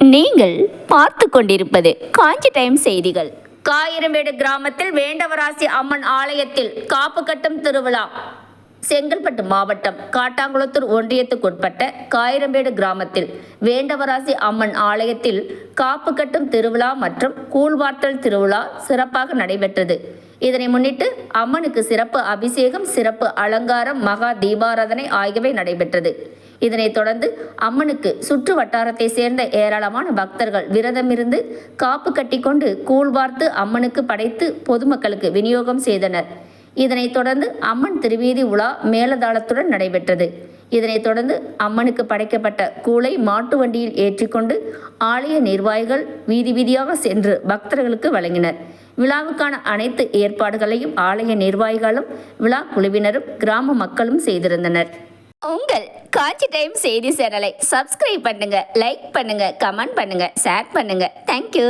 நீங்கள் பார்த்து கொண்டிருப்பது காஞ்சி டைம் செய்திகள். காயிரமேடு கிராமத்தில் வேண்டவராசி அம்மன் ஆலயத்தில் காப்பு கட்டும் திருவிழா. செங்கல்பட்டு மாவட்டம் காட்டாங்குளத்தூர் ஒன்றியத்துக்குட்பட்ட காயிரமேடு கிராமத்தில் வேண்டவராசி அம்மன் ஆலயத்தில் காப்பு கட்டும் திருவிழா மற்றும் கூழ்வார்த்தல் திருவிழா சிறப்பாக நடைபெற்றது. இதனை முன்னிட்டு அம்மனுக்கு சிறப்பு அபிஷேகம், சிறப்பு அலங்காரம், மகா தீபாராதனை ஆகியவை நடைபெற்றது. இதனைத் தொடர்ந்து அம்மனுக்கு சுற்று வட்டாரத்தை சேர்ந்த ஏராளமான பக்தர்கள் விரதமிருந்து காப்பு கட்டிக்கொண்டு கூழ்வார்த்து அம்மனுக்கு படைத்து பொதுமக்களுக்கு விநியோகம் செய்தனர். இதனைத் தொடர்ந்து அம்மன் திருவீதி உலா மேலதாளத்துடன் நடைபெற்றது. இதனைத் தொடர்ந்து அம்மனுக்கு படைக்கப்பட்ட கூளை மாட்டு வண்டியில் ஏற்றிக்கொண்டு ஆலய நிர்வாகிகள் வீதி வீதியாக சென்று பக்தர்களுக்கு வழங்கினர். விழாவுக்கான அனைத்து ஏற்பாடுகளையும் ஆலய நிர்வாகிகளும் விழா குழுவினரும் கிராம மக்களும் செய்திருந்தனர். உங்கள் காஞ்சி டைம் செய்தி சேனலை சப்ஸ்கிரைப் பண்ணுங்க, லைக் பண்ணுங்க, கமெண்ட் பண்ணுங்க, ஷேர் பண்ணுங்க. தேங்க்யூ.